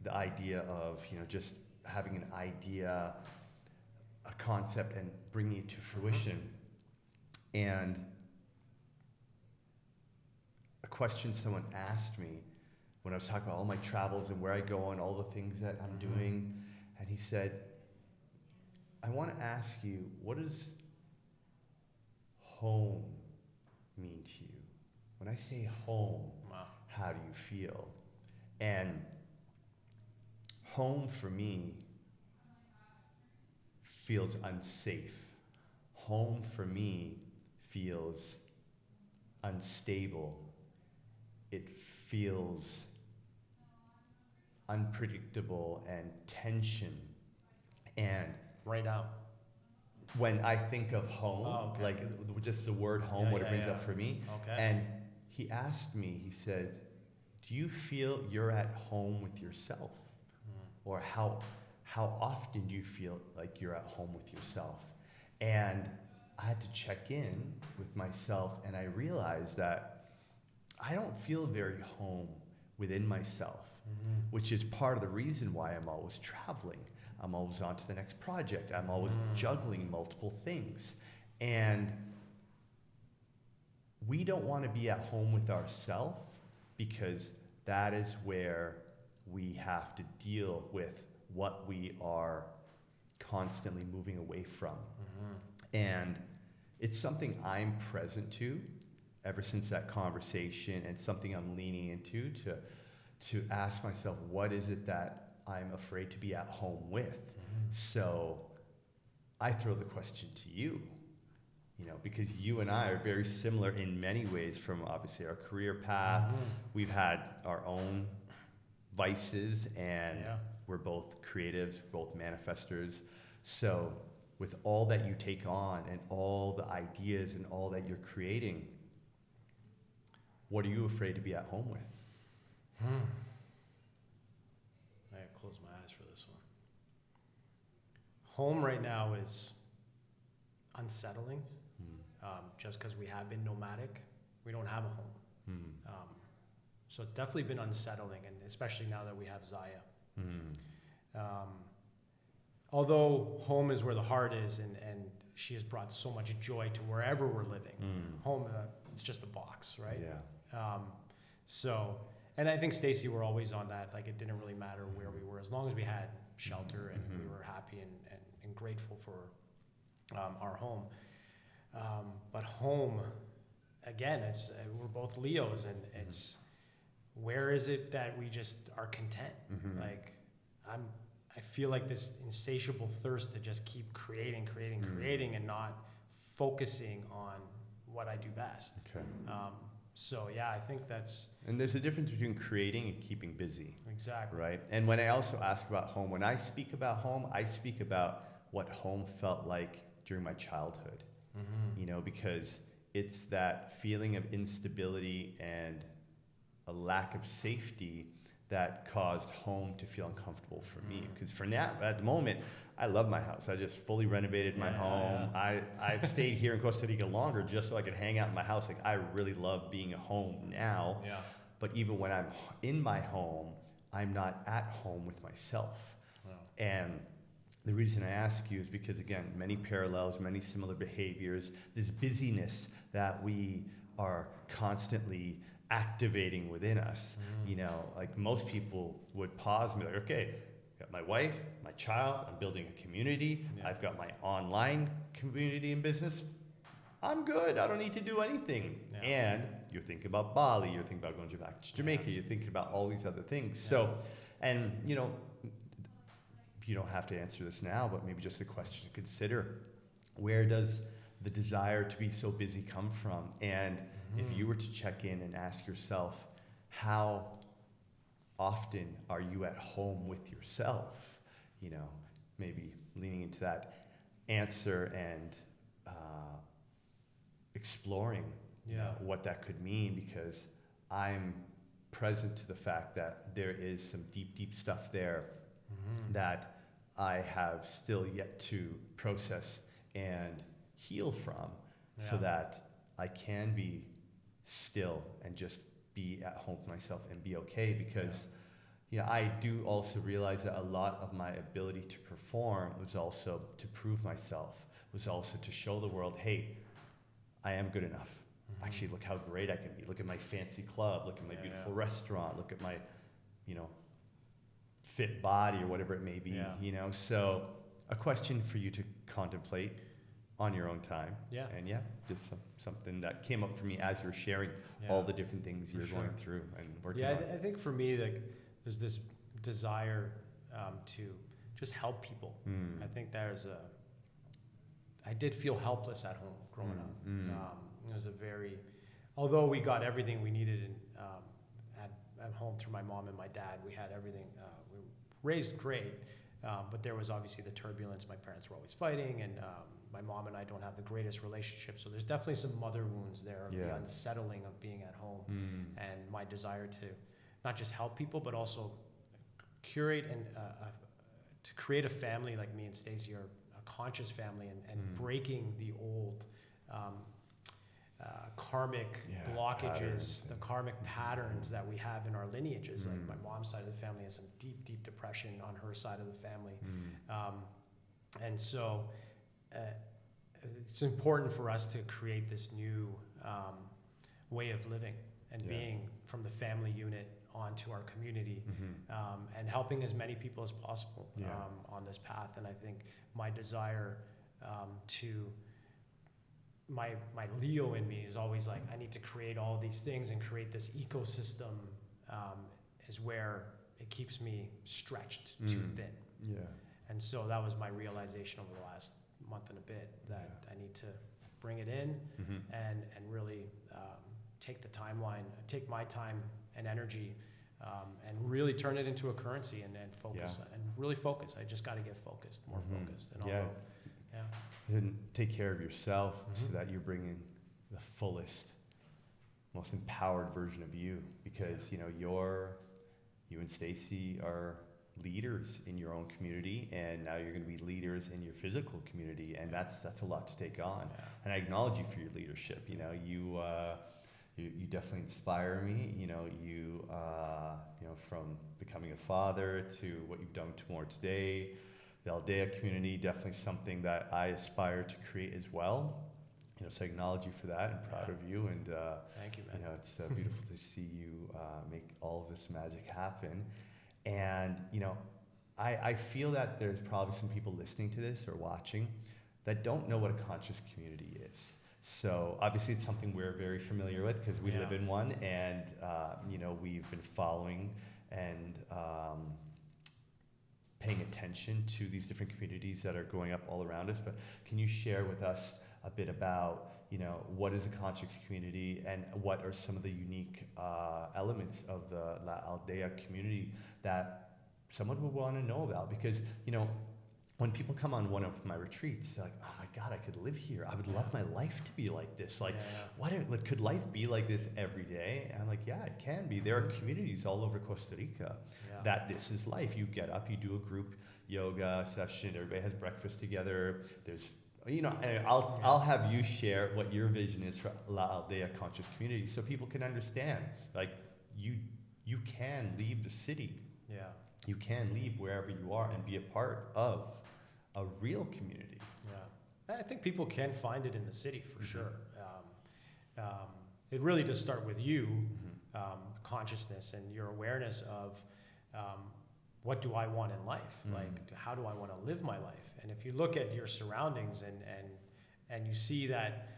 Speaker 1: the idea of, just having an idea a concept and bringing it to fruition. And a question someone asked me when I was talking about all my travels and where I go and all the things that I'm doing, and he said, I want to ask you, what does home mean to you? When I say home, how do you feel? And home for me feels unsafe. Home for me feels unstable. It feels unpredictable and tension. And
Speaker 2: right now,
Speaker 1: when I think of home, like just the word home, what it brings up for me. And he asked me, he said, do you feel you're at home with yourself? Or how often do you feel like you're at home with yourself? And I had to check in with myself, and I realized that I don't feel very home within myself, which is part of the reason why I'm always traveling. I'm always on to the next project. I'm always juggling multiple things. And we don't want to be at home with ourselves, because that is where we have to deal with what we are constantly moving away from. And it's something I'm present to ever since that conversation, and something I'm leaning into to ask myself, what is it that I'm afraid to be at home with? So I throw the question to you, because you and I are very similar in many ways, from obviously our career path. We've had our own vices, and we're both creatives, both manifestors. So with all that you take on and all the ideas and all that you're creating, what are you afraid to be at home with?
Speaker 2: I gotta close my eyes for this one. Home right now is unsettling, just because we have been nomadic. We don't have a home. So it's definitely been unsettling, and especially now that we have Zaya. Although home is where the heart is, and she has brought so much joy to wherever we're living. Home, it's just a box, right? So, and I think Stacey, we're always on that. Like, it didn't really matter where we were, as long as we had shelter and we were happy and grateful for our home. But home, again, it's we're both Leos, and it's, where is it that we just are content? Like, I feel like this insatiable thirst to just keep creating, and not focusing on what I do best. So yeah, I think that's...
Speaker 1: And there's a difference between creating and keeping busy.
Speaker 2: Exactly.
Speaker 1: Right? And when I also ask about home, when I speak about home, I speak about what home felt like during my childhood. Because it's that feeling of instability and a lack of safety that caused home to feel uncomfortable for me. Because for now, at the moment, I love my house. I just fully renovated my home. I've stayed here in Costa Rica longer just so I could hang out in my house. Like, I really love being at home now. But even when I'm in my home, I'm not at home with myself. And the reason I ask you is because, again, many parallels, many similar behaviors, this busyness that we are constantly activating within us. Like, most people would pause and be like, okay, got my wife, my child, I'm building a community, I've got my online community and business, I'm good, I don't need to do anything. And you're thinking about Bali, you're thinking about going back to Jamaica, you're thinking about all these other things. So, and you don't have to answer this now, but maybe just a question to consider. Where does the desire to be so busy come from? And if you were to check in and ask yourself, how often are you at home with yourself? Maybe leaning into that answer and exploring what that could mean, because I'm present to the fact that there is some deep, deep stuff there that I have still yet to process and heal from, so that I can be still and just be at home with myself and be okay. Because I do also realize that a lot of my ability to perform was also to prove myself, was also to show the world, hey, I am good enough. Actually, look how great I can be. Look at my fancy club. Look at my beautiful restaurant. Look at my, fit body or whatever it may be. So a question for you to contemplate on your own time. And just something that came up for me as you're sharing all the different things you're going through and working on.
Speaker 2: I think for me, like, there's this desire to just help people. I think I did feel helpless at home growing up. It was although we got everything we needed at home through my mom and my dad, we had everything, we were raised great, but there was obviously the turbulence. My parents were always fighting, and my mom and I don't have the greatest relationship, so there's definitely some mother wounds there of the unsettling of being at home, and my desire to not just help people, but also curate and to create a family like me and Stacey, or a conscious family, and breaking the old karmic blockages, the karmic patterns that we have in our lineages. Like my mom's side of the family has some deep, deep depression on her side of the family. And so it's important for us to create this new way of living and being from the family unit onto our community, and helping as many people as possible on this path. And I think my desire my Leo in me is always like, I need to create all these things and create this ecosystem, is where it keeps me stretched too thin. And so that was my realization over the last month and a bit, that I need to bring it in and really take my time and energy, and really turn it into a currency, and focus and really focus. I just got to get focused, more focused. And
Speaker 1: and take care of yourself so that you're bringing the fullest, most empowered version of you, because you and Stacey are leaders in your own community, and now you're going to be leaders in your physical community, and that's a lot to take on. And I acknowledge you for your leadership. You definitely inspire me. From becoming a father to what you've done tomorrow today. The Aldea community, definitely something that I aspire to create as well. So I acknowledge you for that, and proud of you. And
Speaker 2: thank you, man.
Speaker 1: It's beautiful to see you make all of this magic happen. And I feel that there's probably some people listening to this or watching that don't know what a conscious community is. So obviously it's something we're very familiar with because we live in one, and we've been following and paying attention to these different communities that are growing up all around us. But can you share with us a bit about what is a conscious community, and what are some of the unique elements of the La Aldea community that someone would want to know about? Because when people come on one of my retreats, they're like, oh my God, I could live here. I would love my life to be like this. Could life be like this every day? And I'm like, yeah, it can be. There are communities all over Costa Rica that this is life. You get up, you do a group yoga session, everybody has breakfast together. There's, I'll have you share what your vision is for La Aldea conscious community, so people can understand, like, you can leave the city. You can leave wherever you are and be a part of a real community.
Speaker 2: I think people can find it in the city for sure. It really does start with you, consciousness, and your awareness of what do I want in life? Like, how do I want to live my life? And if you look at your surroundings and you see that,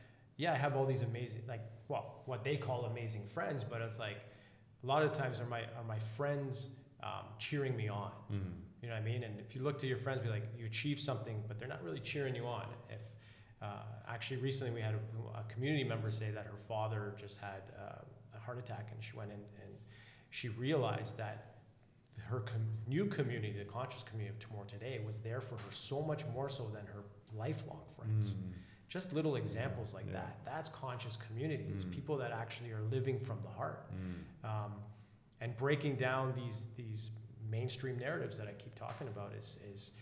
Speaker 2: I have all these amazing, what they call amazing friends, but it's like, a lot of times are my friends cheering me on. You know what I mean? And if you look to your friends, be like, you achieve something, but they're not really cheering you on. If actually recently we had a community member say that her father just had a heart attack, and she went in and she realized that her new community, the conscious community of Tomorrow Today, was there for her so much more so than her lifelong friends. Just little examples like that. That's conscious community. It's people that actually are living from the heart. And breaking down these mainstream narratives that I keep talking about is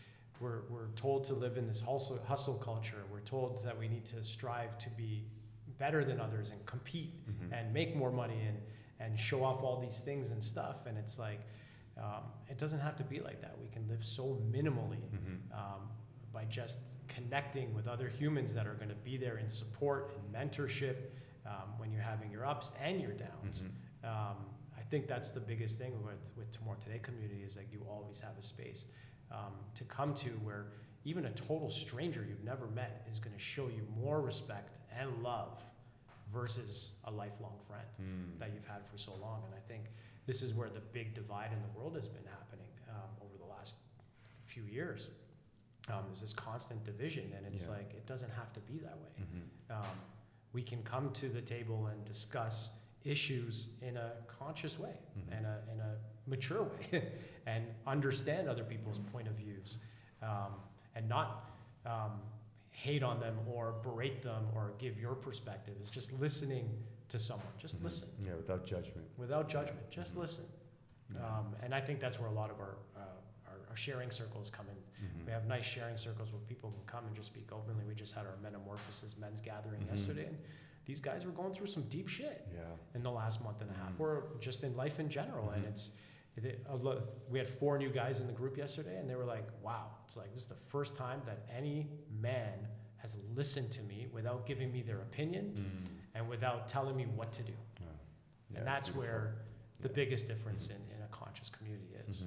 Speaker 2: we're told to live in this hustle culture. We're told that we need to strive to be better than others and compete and make more money and show off all these things and stuff. And it's like, It doesn't have to be like that. We can live so minimally by just connecting with other humans that are going to be there in support and mentorship when you're having your ups and your downs. I think that's the biggest thing with Tomorrow Today community is that you always have a space to come to where even a total stranger you've never met is going to show you more respect and love versus a lifelong friend that you've had for so long. And I think this is where the big divide in the world has been happening over the last few years. Is this constant division, and it's like it doesn't have to be that way. We can come to the table and discuss issues in a conscious way and in a mature way and understand other people's point of views and not hate on them or berate them or give your perspective. It's just listening to someone. Just listen.
Speaker 1: Yeah, without judgment. Without
Speaker 2: judgment. Just listen. And I think that's where a lot of our sharing circles come in. We have nice sharing circles where people can come and just speak openly. We just had our Metamorphosis men's gathering yesterday, and these guys were going through some deep shit in the last month and a half, or just in life in general. And we had 4 new guys in the group yesterday, and they were like, wow, it's like this is the first time that any man has listened to me without giving me their opinion and without telling me what to do. And that's where the biggest difference in a conscious community is.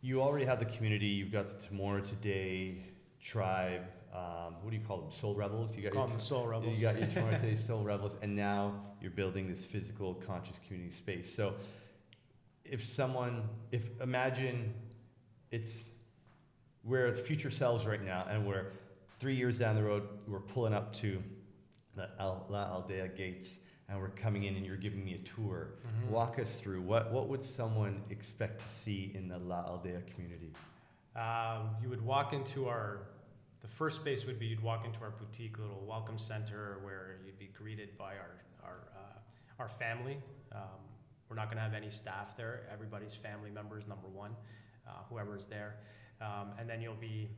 Speaker 1: You already have the community. You've got the Tomorrow Today tribe. What do you call them? Soul Rebels? You got
Speaker 2: call them Soul Rebels.
Speaker 1: You got your Tomorrow Today Soul Rebels, and now you're building this physical conscious community space. So imagine it's we're future selves right now, and we're 3 years down the road, we're pulling up to the Aldea gates, and we're coming in and you're giving me a tour. Walk us through, what would someone expect to see in the La Aldea community?
Speaker 2: You would walk into the first space would be you'd walk into our boutique little welcome center where you'd be greeted by our family. We're not gonna have any staff there. Everybody's family members, number one, whoever's there. And then you'll be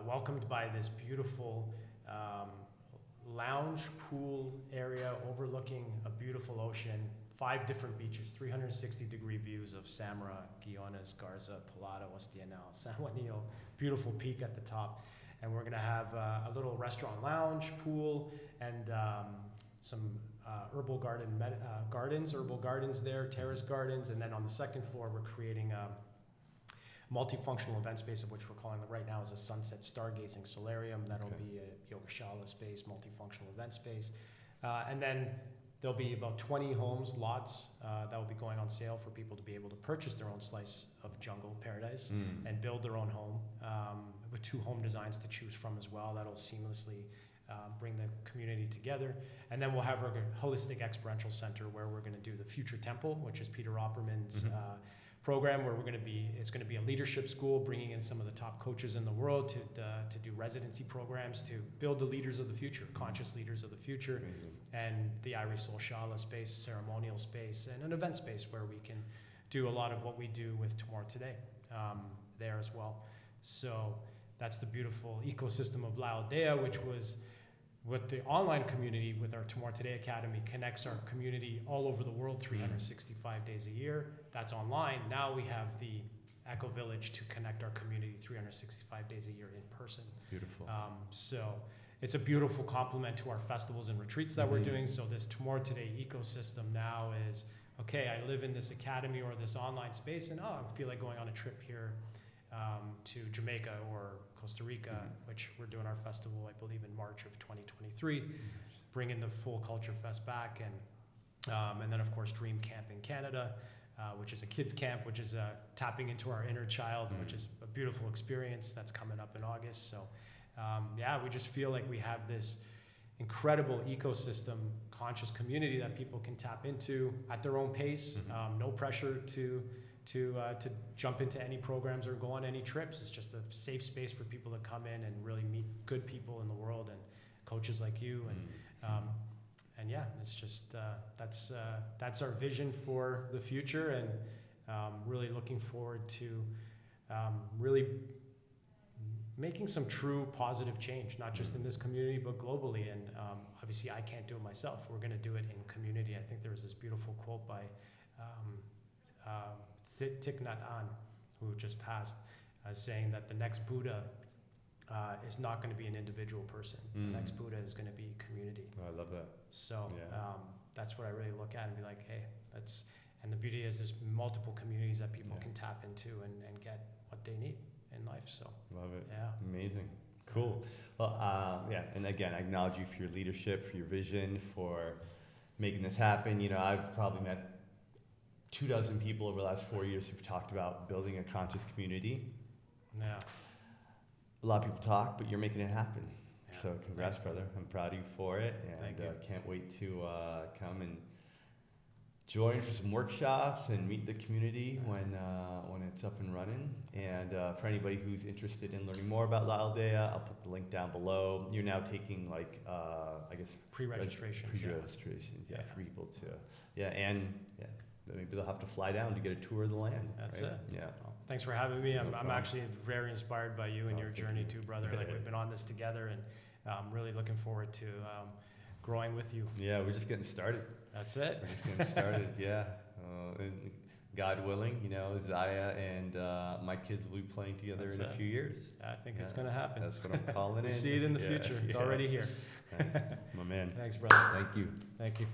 Speaker 2: welcomed by this beautiful lounge pool area overlooking a beautiful ocean, 5 different beaches, 360-degree views of Samara, Guiones, Garza, Pilata, Ostienal, San Juanillo, beautiful peak at the top. And we're gonna have a little restaurant lounge, pool, and some herbal gardens there, terrace gardens. And then on the second floor, we're creating a multifunctional event space, of which we're calling it right now is a sunset stargazing solarium. That'll be a yogashala space, multifunctional event space. And then there'll be about 20 homes, lots, that will be going on sale for people to be able to purchase their own slice of jungle paradise and build their own home with 2 home designs to choose from as well. That'll seamlessly bring the community together. And then we'll have our holistic experiential center where we're going to do the Future Temple, which is Peter Opperman's program, where it's going to be a leadership school, bringing in some of the top coaches in the world to do residency programs to build the leaders of the future, conscious leaders of the future. And the Iris Soul Shala space, ceremonial space, and an event space where we can do a lot of what we do with Tomorrow Today there as well. So that's the beautiful ecosystem of La Aldea, which was with the online community with our Tomorrow Today Academy connects our community all over the world 365 days a year. That's online. Now we have the Echo Village to connect our community 365 days a year in person.
Speaker 1: Beautiful.
Speaker 2: So it's a beautiful complement to our festivals and retreats that we're doing. So this Tomorrow Today ecosystem now is, okay, I live in this academy or this online space, and I feel like going on a trip here to Jamaica or Costa Rica, which we're doing our festival, I believe, in March of 2023, bringing the full Culture Fest back, and then of course Dream Camp in Canada, which is a kids camp, which is tapping into our inner child, which is a beautiful experience that's coming up in August. So we just feel like we have this incredible ecosystem, conscious community that people can tap into at their own pace, no pressure to jump into any programs or go on any trips. It's just a safe space for people to come in and really meet good people in the world and coaches like you. And it's just that's our vision for the future, and really looking forward to really making some true positive change, not just in this community but globally. And obviously I can't do it myself. We're going to do it in community. I think there was this beautiful quote by Thich Nhat Hanh, who just passed, saying that the next Buddha is not going to be an individual person. The next Buddha is going to be community.
Speaker 1: Oh, I love that.
Speaker 2: So that's what I really look at and be like, hey, that's, and the beauty is there's multiple communities that people can tap into and get what they need in life. So
Speaker 1: love it.
Speaker 2: Yeah.
Speaker 1: Amazing. Cool. Well, and again, I acknowledge you for your leadership, for your vision, for making this happen. You know, I've probably met 24 people over the last 4 years who've talked about building a conscious community.
Speaker 2: Yeah.
Speaker 1: A lot of people talk, but you're making it happen.
Speaker 2: Yeah.
Speaker 1: So congrats, brother. I'm proud of you for it, and can't wait to come and join for some workshops and meet the community when it's up and running. And for anybody who's interested in learning more about Aldea, I'll put the link down below. You're now taking I guess
Speaker 2: pre-registrations.
Speaker 1: Pre-registrations, for people to, and maybe they'll have to fly down to get a tour of the land.
Speaker 2: That's
Speaker 1: right?
Speaker 2: it.
Speaker 1: Yeah.
Speaker 2: Well, thanks for having me. I'm actually very inspired by you and your journey
Speaker 1: you.
Speaker 2: too, brother. Like we've been on this together, and I'm really looking forward to growing with you.
Speaker 1: Yeah, we're just getting started.
Speaker 2: That's it.
Speaker 1: We're just getting started. And God willing, Zaya and my kids will be playing together in a few years.
Speaker 2: I think it's going to happen.
Speaker 1: That's what I'm calling
Speaker 2: We'll
Speaker 1: in.
Speaker 2: see it in the future. It's already here.
Speaker 1: My man.
Speaker 2: Thanks, brother.
Speaker 1: Thank you.
Speaker 2: Thank you.